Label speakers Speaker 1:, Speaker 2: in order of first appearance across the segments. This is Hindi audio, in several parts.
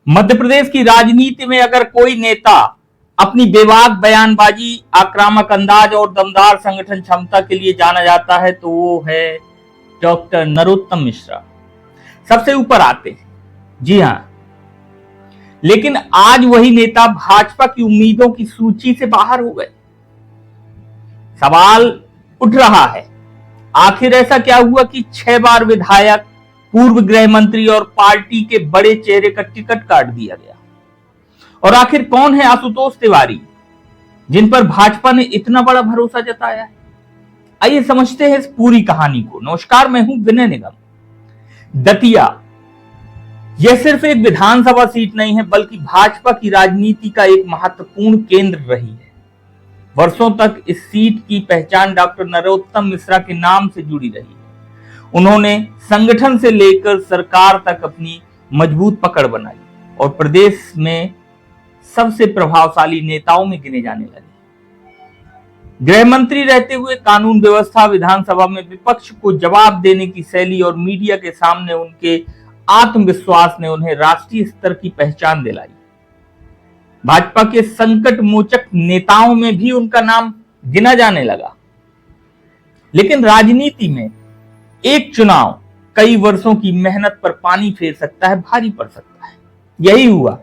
Speaker 1: मध्य प्रदेश की राजनीति में अगर कोई नेता अपनी बेबाक बयानबाजी, आक्रामक अंदाज और दमदार संगठन क्षमता के लिए जाना जाता है तो वो है डॉक्टर नरोत्तम मिश्रा। सबसे ऊपर आते हैं, जी हां। लेकिन आज वही नेता भाजपा की उम्मीदों की सूची से बाहर हो गए। सवाल उठ रहा है, आखिर ऐसा क्या हुआ कि 6 बार विधायक, पूर्व गृह मंत्री और पार्टी के बड़े चेहरे का टिकट काट दिया गया? और आखिर कौन है आशुतोष तिवारी, जिन पर भाजपा ने इतना बड़ा भरोसा जताया है? आइए समझते हैं इस पूरी कहानी को। नमस्कार, मैं हूं विनय निगम। दतिया यह सिर्फ एक विधानसभा सीट नहीं है, बल्कि भाजपा की राजनीति का एक महत्वपूर्ण केंद्र रही है। वर्षों तक इस सीट की पहचान डॉक्टर नरोत्तम मिश्रा के नाम से जुड़ी रही है। उन्होंने संगठन से लेकर सरकार तक अपनी मजबूत पकड़ बनाई और प्रदेश में सबसे प्रभावशाली नेताओं में गिने जाने लगे। गृह मंत्री रहते हुए कानून व्यवस्था, विधानसभा में विपक्ष को जवाब देने की शैली और मीडिया के सामने उनके आत्मविश्वास ने उन्हें राष्ट्रीय स्तर की पहचान दिलाई। भाजपा के संकट मोचक नेताओं में भी उनका नाम गिना जाने लगा। लेकिन राजनीति में एक चुनाव कई वर्षों की मेहनत पर पानी फेर सकता है, भारी पड़ सकता है। यही हुआ।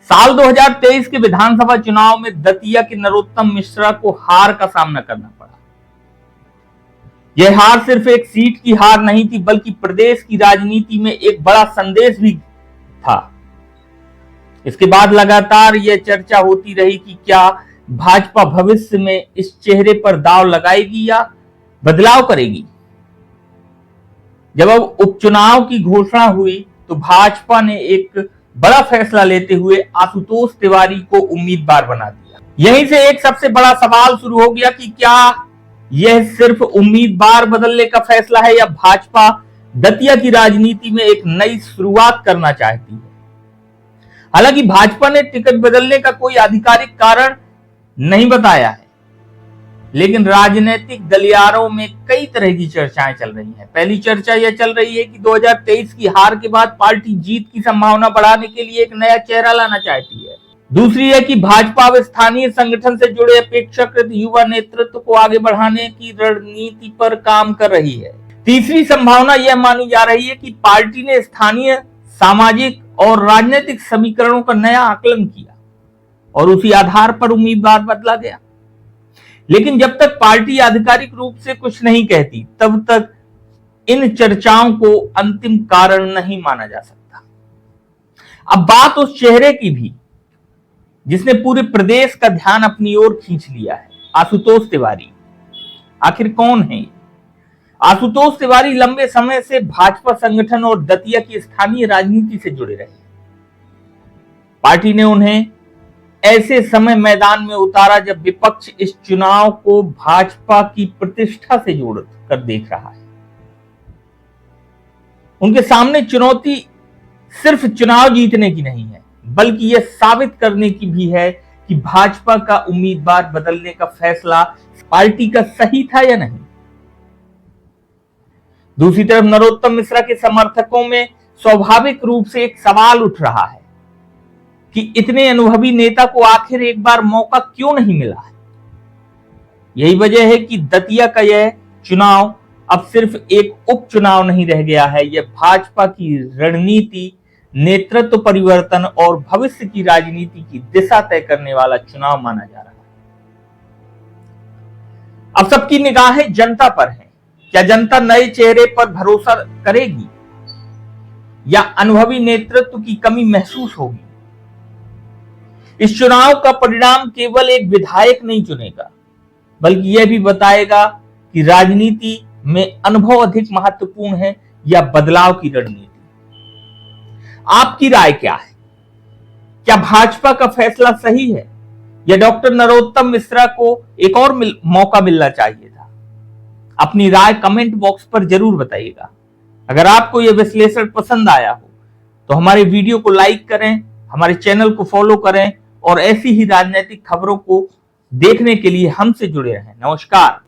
Speaker 1: साल 2023 के विधानसभा चुनाव में दतिया के नरोत्तम मिश्रा को हार का सामना करना पड़ा। यह हार सिर्फ एक सीट की हार नहीं थी, बल्कि प्रदेश की राजनीति में एक बड़ा संदेश भी था। इसके बाद लगातार यह चर्चा होती रही कि क्या भाजपा भविष्य में इस चेहरे पर दांव लगाएगी या बदलाव करेगी। जब अब उपचुनाव की घोषणा हुई तो भाजपा ने एक बड़ा फैसला लेते हुए आशुतोष तिवारी को उम्मीदवार बना दिया। यहीं से एक सबसे बड़ा सवाल शुरू हो गया कि क्या यह सिर्फ उम्मीदवार बदलने का फैसला है या भाजपा दतिया की राजनीति में एक नई शुरुआत करना चाहती है। हालांकि भाजपा ने टिकट बदलने का कोई आधिकारिक कारण नहीं बताया है, लेकिन राजनीतिक गलियारों में कई तरह की चर्चाएं चल रही हैं। पहली चर्चा यह चल रही है कि 2023 की हार के बाद पार्टी जीत की संभावना बढ़ाने के लिए एक नया चेहरा लाना चाहती है। दूसरी है कि भाजपा अब स्थानीय संगठन से जुड़े अपेक्षाकृत युवा नेतृत्व को आगे बढ़ाने की रणनीति पर काम कर रही है। तीसरी संभावना यह मानी जा रही है कि पार्टी ने स्थानीय, सामाजिक और राजनीतिक समीकरणों का नया आकलन किया और उसी आधार पर उम्मीदवार बदला गया। लेकिन जब तक पार्टी आधिकारिक रूप से कुछ नहीं कहती, तब तक इन चर्चाओं को अंतिम कारण नहीं माना जा सकता। अब बात उस चेहरे की भी जिसने पूरे प्रदेश का ध्यान अपनी ओर खींच लिया है, आशुतोष तिवारी। आखिर कौन है ये? आशुतोष तिवारी लंबे समय से भाजपा संगठन और दतिया की स्थानीय राजनीति से जुड़े रहे। पार्टी ने उन्हें ऐसे समय मैदान में उतारा जब विपक्ष इस चुनाव को भाजपा की प्रतिष्ठा से जोड़ कर देख रहा है। उनके सामने चुनौती सिर्फ चुनाव जीतने की नहीं है, बल्कि यह साबित करने की भी है कि भाजपा का उम्मीदवार बदलने का फैसला पार्टी का सही था या नहीं। दूसरी तरफ नरोत्तम मिश्रा के समर्थकों में स्वाभाविक रूप से एक सवाल उठ रहा है कि इतने अनुभवी नेता को आखिर एक बार मौका क्यों नहीं मिला है। यही वजह है कि दतिया का यह चुनाव अब सिर्फ एक उपचुनाव नहीं रह गया है। यह भाजपा की रणनीति, नेतृत्व परिवर्तन और भविष्य की राजनीति की दिशा तय करने वाला चुनाव माना जा रहा है। अब सबकी निगाहें जनता पर हैं। क्या जनता नए चेहरे पर भरोसा करेगी या अनुभवी नेतृत्व की कमी महसूस होगी? इस चुनाव का परिणाम केवल एक विधायक नहीं चुनेगा, बल्कि यह भी बताएगा कि राजनीति में अनुभव अधिक महत्वपूर्ण है या बदलाव की रणनीति। आपकी राय क्या है? क्या भाजपा का फैसला सही है या डॉक्टर नरोत्तम मिश्रा को एक और मौका मिलना चाहिए था? अपनी राय कमेंट बॉक्स पर जरूर बताइएगा। अगर आपको यह विश्लेषण पसंद आया हो तो हमारे वीडियो को लाइक करें, हमारे चैनल को फॉलो करें और ऐसी ही राजनीतिक खबरों को देखने के लिए हमसे जुड़े रहें। नमस्कार।